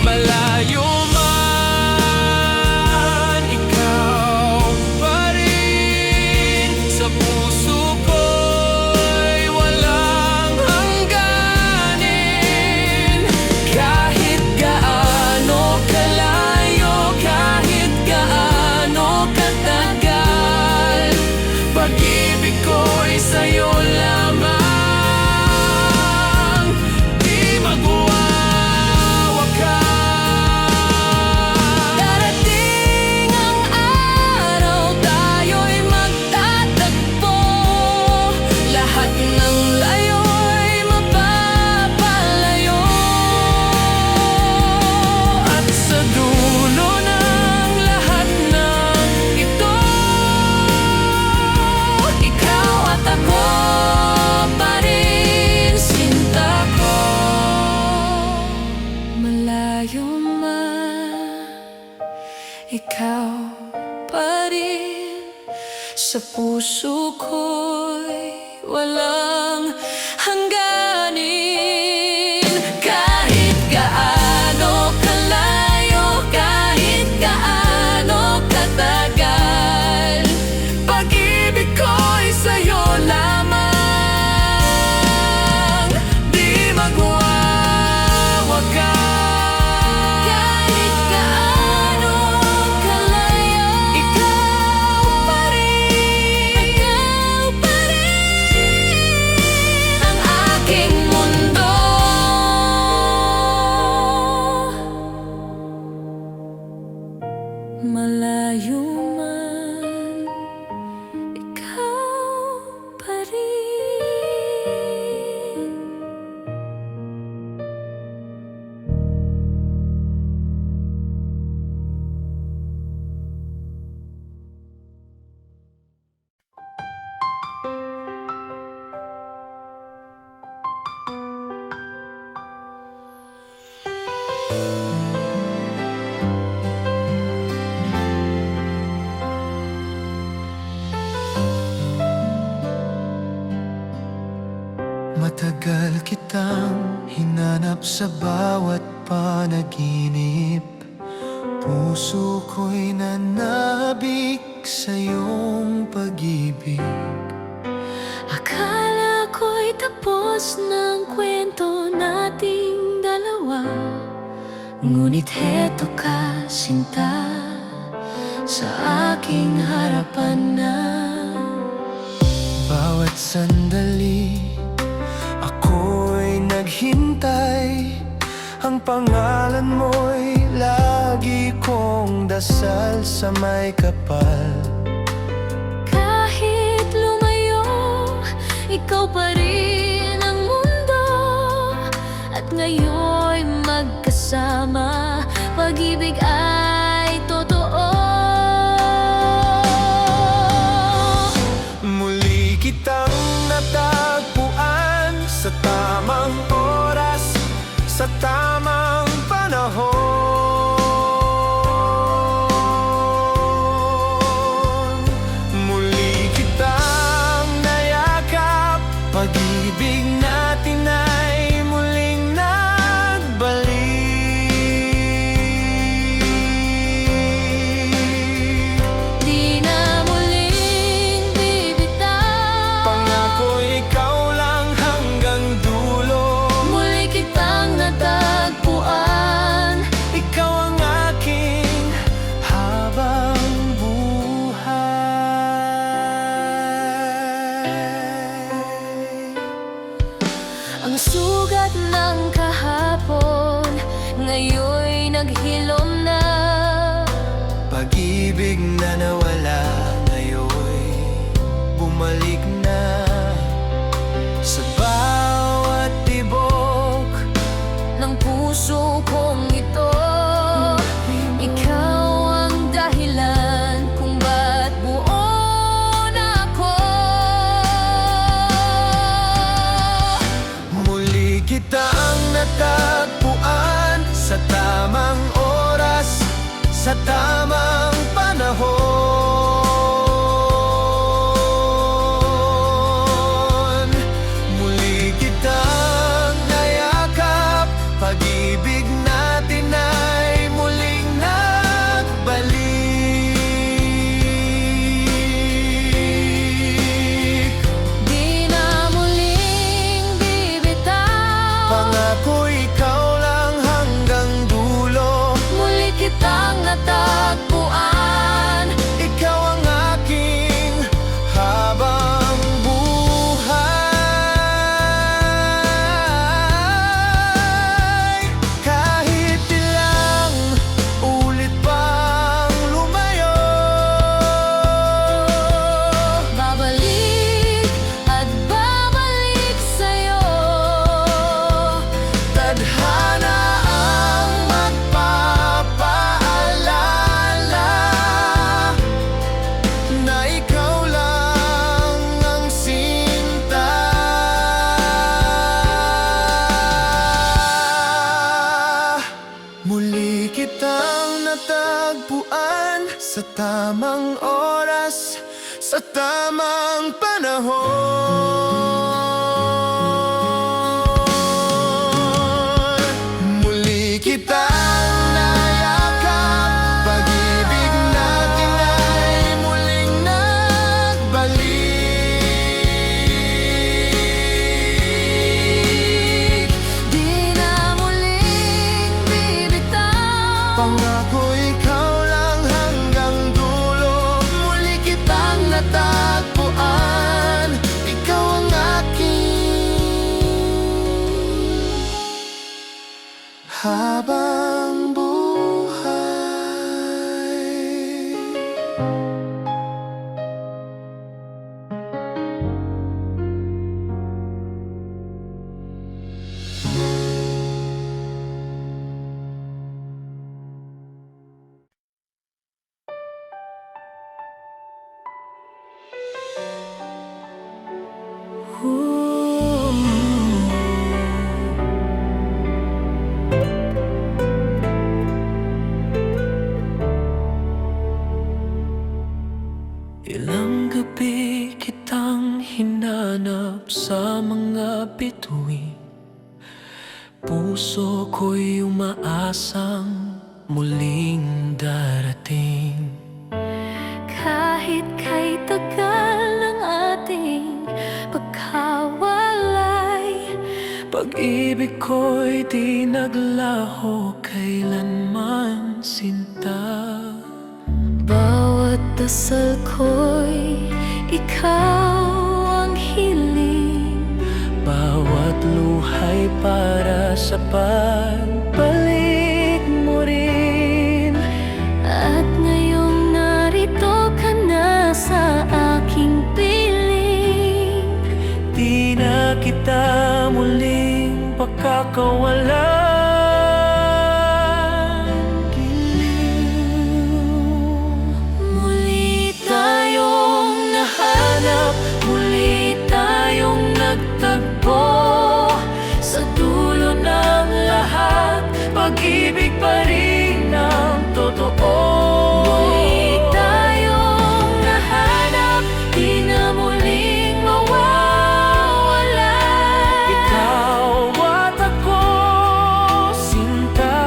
Malayo man, ikaw pa rin. Sa puso ko'y walang hangganin. Kahit gaano kalayo, kahit gaano katagal, pag-ibig ko'y sa'yo lamang, di magwawakas. Darating ang araw, tayo'y magtatagpo. Lahat ng layo'y mapapalayo. At sa dulo ng lahat ng ito, Ikaw at ako pa rin, sinta ko. Malayo man, ikaw pa rin. Sa puso ko'y walang hangganin. Kahit gaano kalayo, kahit gaano katagal, pag-ibig ko'y sa'yo lamang, di magwawakas. kahit gaano kalayo, ikaw pa rin ang aking mundo. Malayo man, ikaw pa rin. Matagal kitang hinanap sa bawat panaginip. Puso ko'y nanabik sa iyong pag-ibig. Akala ko'y tapos ng kwento nating dalawa, ngunit heto ka, sinta, sa aking harapan na. Bawat sandali, ako'y naghintay. Ang pangalan mo'y lagi kong dasal sa may kapal. Kahit lumayo, ikaw pa rin ang mundo. At ngayon magkasama, pag-ibig ay totoo. Muli kitang natagpuan sa tamang oras, sa tamang panahon. Muli kitang nayakap, pag-ibig natin ay muling nagbalik. Di na muling bibitaw, Pangako ikaw lang hanggang dulo. muli kitang natagpuan. Ikaw ang aking habang buhay. Ang sugat ng kahapon ngayon'y naghilom na. Pag-ibig na nawala ngayon bumalik na. Sa bawat tibok Ng puso kong ito, ikaw ang dahilan kung ba't buo na ako. muli kitang natagpuan sa tamang oras, sa tamang panahon. Muli kitang nayakap, pag-ibig natin ay muling nagbalik. Di na muling bibitaw, Pangako ikaw lang hanggang dulo. muli kitang natagpuan. Ikaw ang aking habang buhay. Kahit ilang ulit pang lumayo, Babalik at babalik sa'yo. tadhana ang magpapaalala na ikaw lang ang sinta. Muli kitang natagpuan sa tamang oras, sa tamang panahon. Muli kitang nayakap, pag-ibig natin ay muling nagbalik. Di na muling bibitaw, Pangako ikaw lang hanggang dulo. Muli kitang natagpuan, ikaw ang aking habang buhay. Ilang gabi kitang hinanap sa mga bituin. Puso ko'y umaasang muling darating. kahit kay tagal ng ating pagkawalay. Pag-ibig ko'y di naglaho kailanman, sinta. Bawat dasal ko'y ikaw ang hiling. Bawat luhay para sa pagbalik mo rin. At ngayong narito ka na sa aking piling. Di kawalan giliw. Muli tayong nahanap, muli tayong nagtagpo. Sa dulo ng lahat, Pag-ibig pa rin ang totoo. muli tayong nahanap, di na muling mawawala. Ikaw at ako, sinta,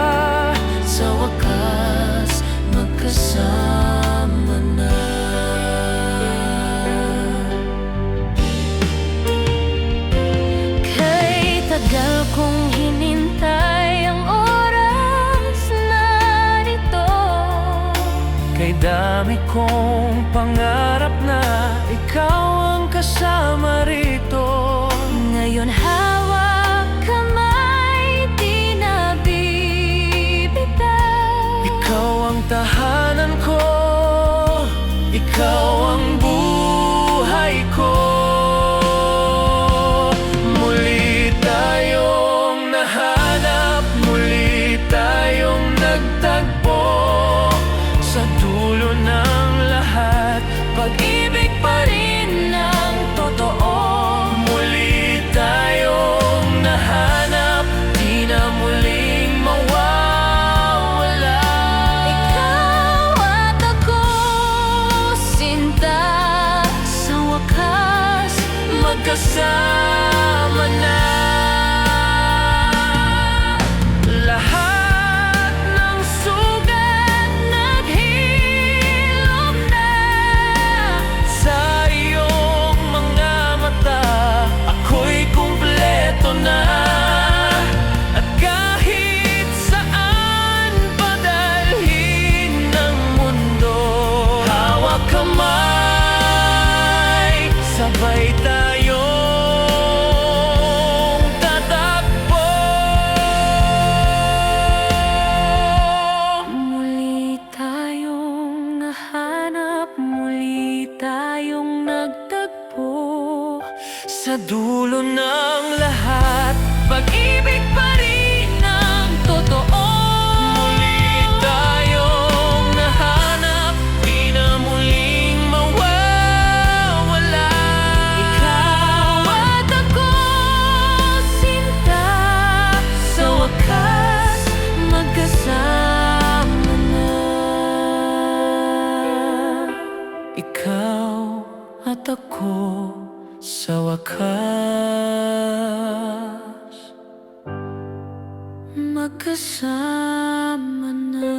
Sa wakas, magkasama na. Kay tagal kong hinintay ang oras na nito. kay dami kong pangarap na ikaw ang kasama rito. Ngayon hawak kamay, di na bibitaw. Ikaw ang tahanan ko, ikaw ang buhay ko. Muli tayong nahanap, muli tayong nagtagpo. Sa dulo ng lahat, pag-ibig pa rin ang totoo. Muli tayong nahanap, di na muling mawawala. Ikaw at ako, sinta, sa wakas, Magkasama na. Lahat ng sugat naghilom na sa iyong mga mata. Ako'y kumpleto na. At kahit saan padalhin ng mundo, hawak kamay, sabay tayong tatakbo. muli tayong nahanap, muli tayong nagtagpo. Sa dulo ng lahat, pag-ibig pa rin ang totoo. Muli tayong nahanap, di na muling mawawala. Ikaw at ako, sinta, sa wakas, magkasama na. Ikaw at ako, sa wakas, magkasama na.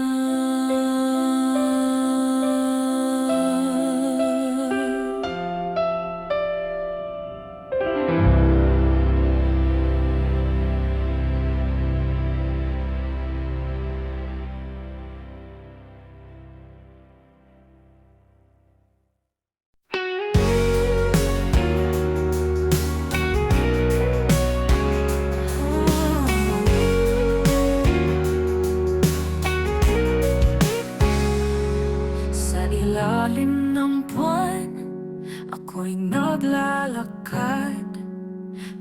Sa ilalim ng buwan, ako'y naglalakad.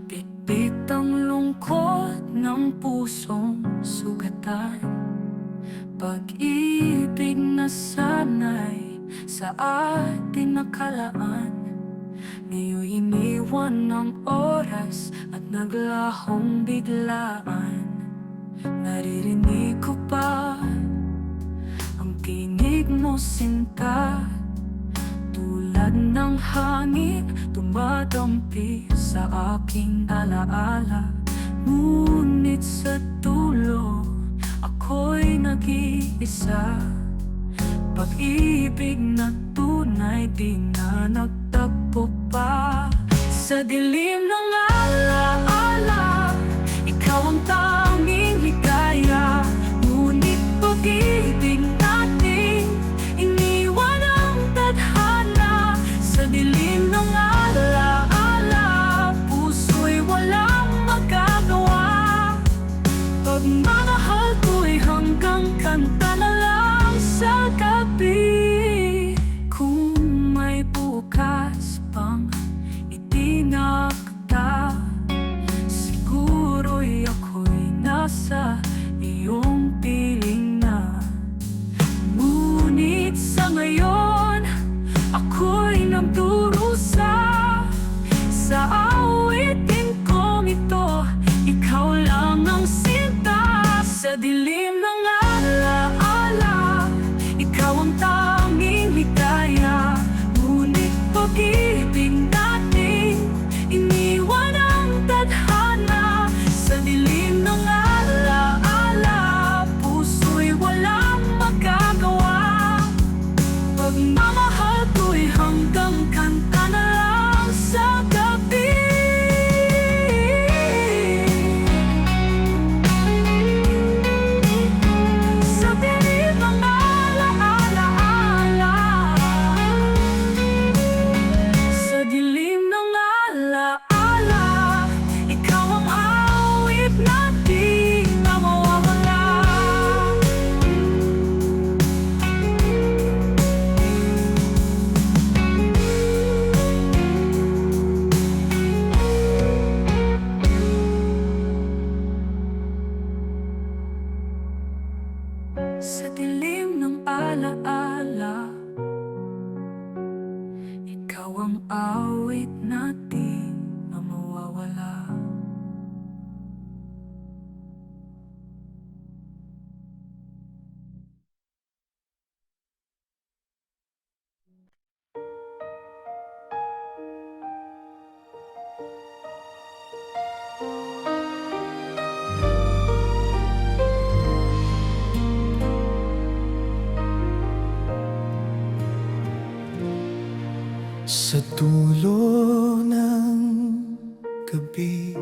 Bitbit ang lungkot ng pusong sugatan. Pag-ibig na sanay sa ating nakalaan, ngayon'y iniwan ng oras at naglahong biglaan. Naririnig ko pa ang tinig mo, sinta, tulad ng hangin dumadampi sa aking alaala. Ngunit sa dulo, ako'y nag-iisa. Pag-ibig na tunay, di na nagtagpo pa. Sa dilim ng alaala, ikaw ang tanging ligaya. Ngunit pag-ibig natin, iniwan ang tadhana. Sa dilim ng alaala, puso'y walang magagawa. Pagmamahal ko'y hanggang kanta na lang sa gabi. Kung may bukas pang itinakda, ngayon ako'y nagdurusa sa awitin kong ito. Ikaw lang ang sinta sa dilim ng alaala. Ikaw ang tanging ligaya, ngunit pag-ibig natin iniwan ang tadhana sa dilim ng alaala. Puso'y walang magagawa, pagmamahal ko'y hanggang kanta na lang sa gabi. Sa dilim ng alaala, sa dilim ng alaala, ikaw ang awit na di na mawawala. Sa dilim ng alaala, ikaw ang awit na di na mawawala. Sa dulo ng gabi,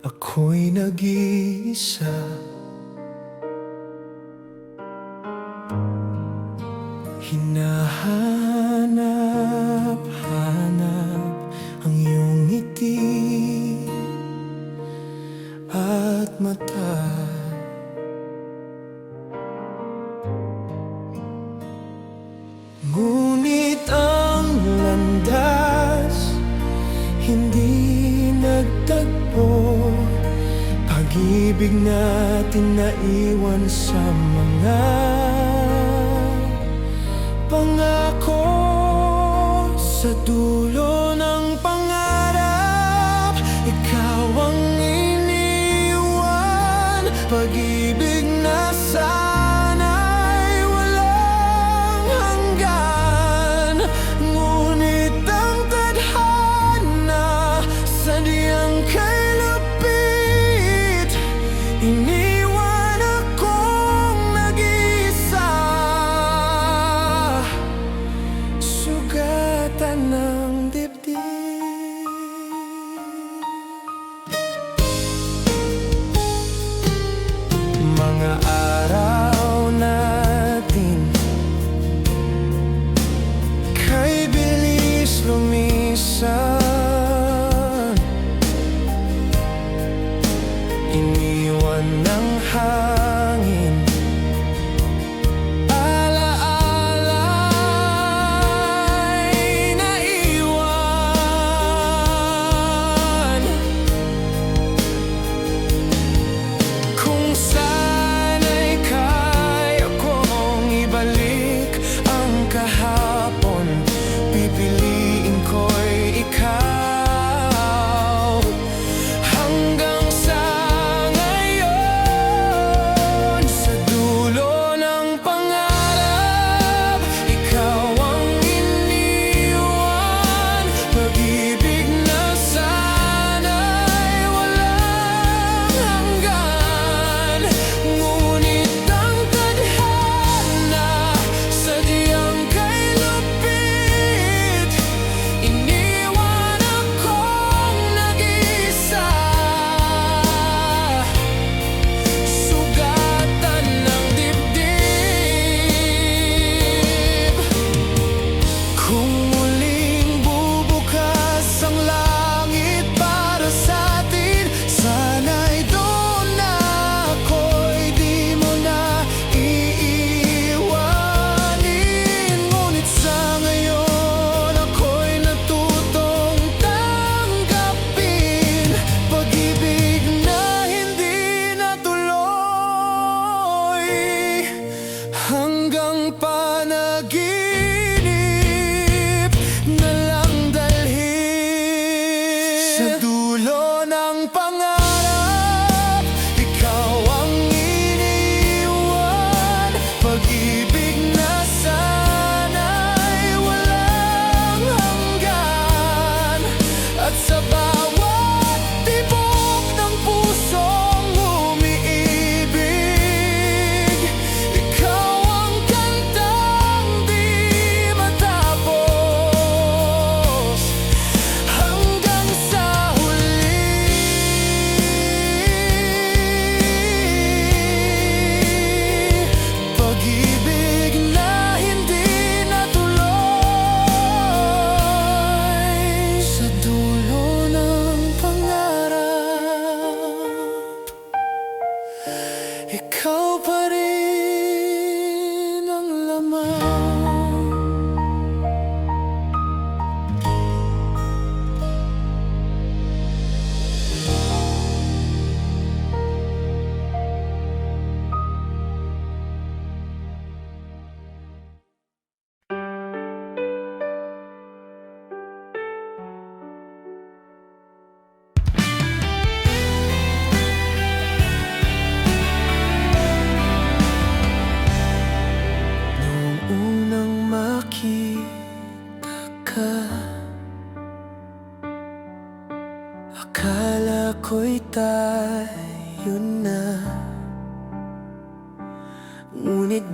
ako'y nag-iisa. Hinahanap-hanap ang iyong ngiti at mata. Ngunit ang landas hindi nagtagpo. Pag-ibig natin naiwan sa mga pangako. Sa dulo ng pangarap, ikaw ang iniwan. Pag-ibig na sana'y walang hanggan, ngunit ang tadhana sadyang kay lapit. Iniwan akong nag-iisa.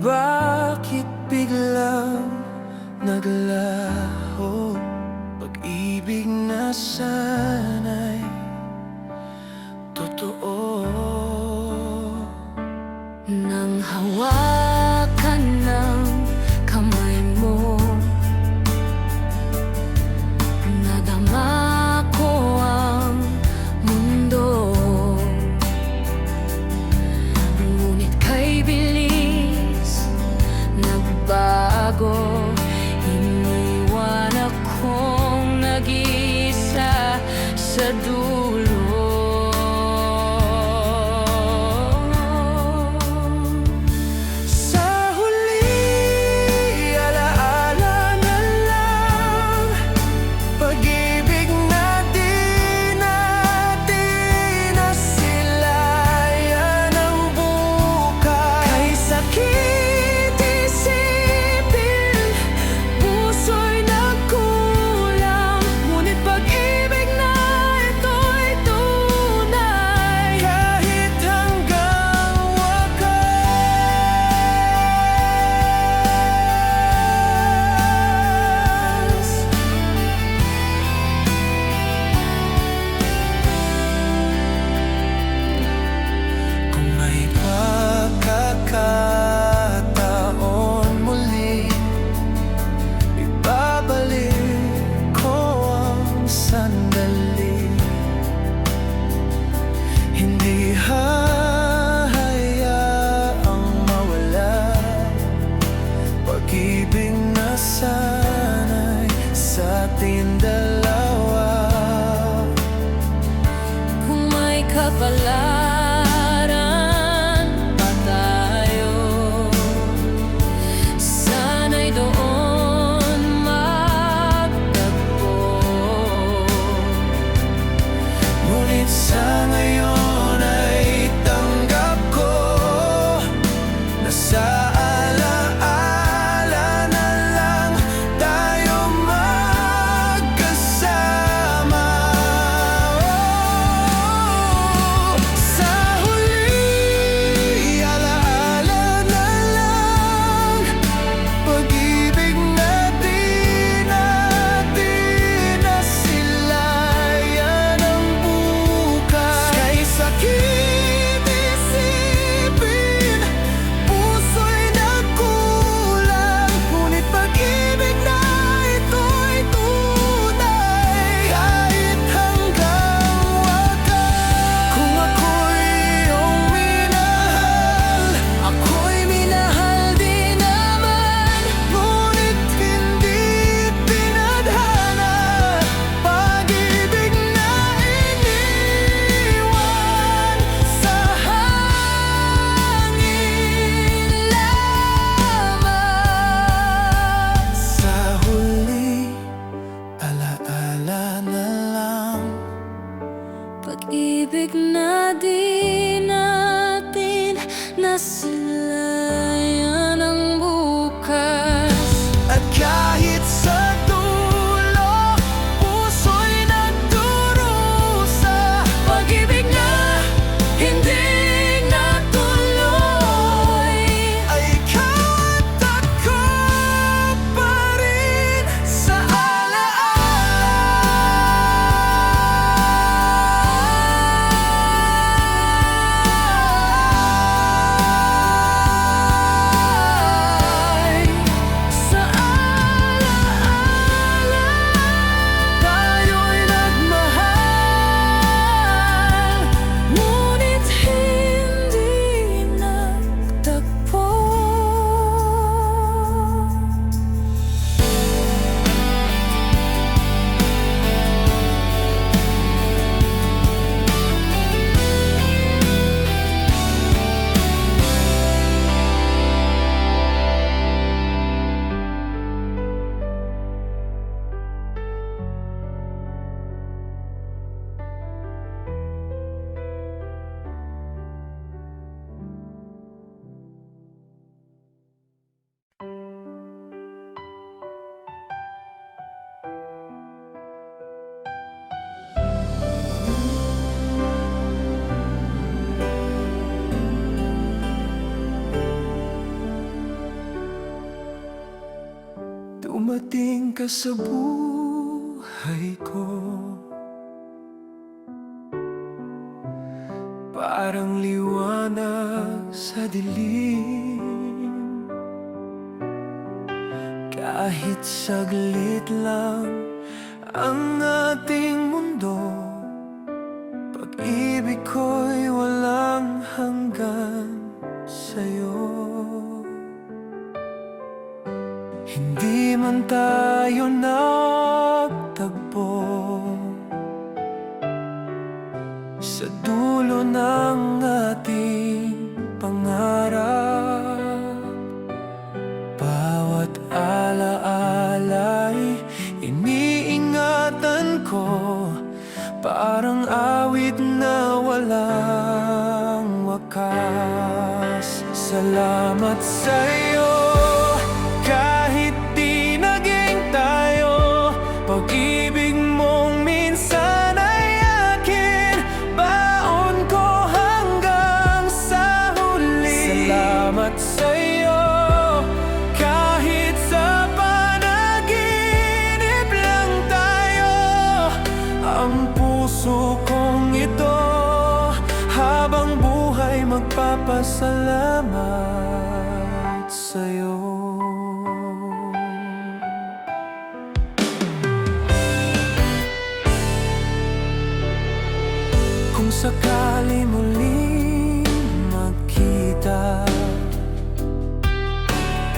bakit biglang naglaho? Pag-ibig na sana'y totoo. Nang hawakan ng kamay mo, nadama ko ang mundo. Ngunit kay bilis nagbago, iniwan akong nag-iisa sa dulo. Sa huli, alaala na lang pag-ibig na di natin nasilayan ang bukas. Kay sakit isipin, puso'y nagkulang. Ngunit pag-ibig na ito'y tunay, kahit hanggang wakas. Kung may pagkakataon muli, ibabalik ko ang sandali. Hindi hahayaang mawala pag-ibig na sana'y sa ating dalawa. Kung may kapalaran pa tayo, sana'y doon magtagpo. Ngunit sa ngayon ay tanggap ko na sa alaala na lang tayo magkasama. dumating ka sa buhay ko. Parang liwanag sa dilim, kahit saglit lang ang ating mundo. Pag-ibig ko'y walang hanggan sa'yo. Hindi man tayo nagtagpo sa dulo ng ating pangarap, bawat alaala'y iniingatan ko, parang awit na walang wakas. Salamat sa'yo, kahit di naging tayo. Pag-ibig mong minsan ay akin, baon ko hanggang sa huli. Salamat sa'yo, kahit sa panaginip lang tayo. Ang puso kong ito habang buhay magpapasalamat sa'yo. Kung sakali muling magkita,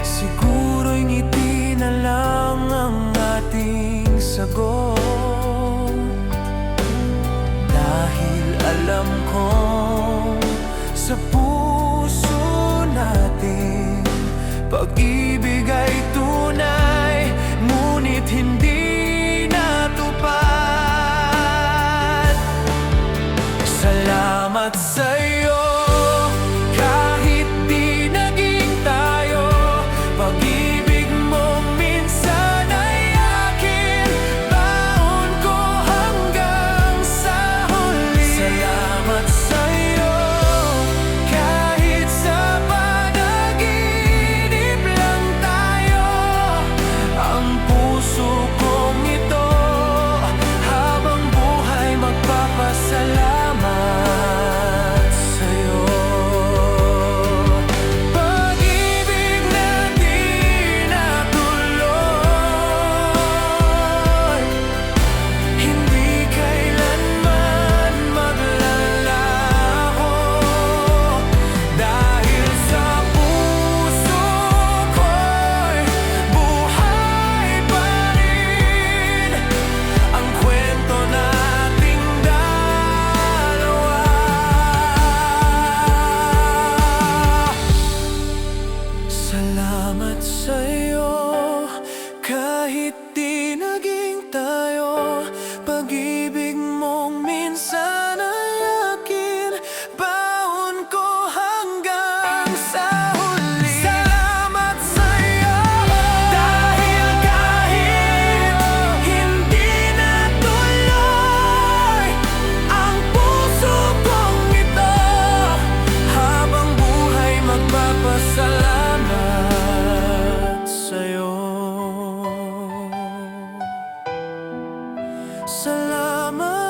siguro'y ngiti na lang ang ating sagot. Dahil alam kong sa puso natin pag-ibig ay tunay, ngunit hindi natupad. Salamat sa'yo, kahit di naging tayo. Pag-ibig mong minsan ay akin, baon ko hanggang sa huli. Salamat sa'yo, kahit sa panaginip lang tayo. Ang puso kong ito habang buhay magpapasalamat sa'yo. Pag-ibig na di natuloy, hindi kailanman maglalaho. Dahil sa puso ko'y buhay pa rin ang kwento nating dalawa. Salamat sa'yo, kahit di naging tayo. Pag-ibig mong minsan ay akin, baon ko hanggang sa huli. Salamat sa'yo, dahil kahit hindi natuloy ang puso kong ito, habang buhay magpapasalamat sa'yo. Salamat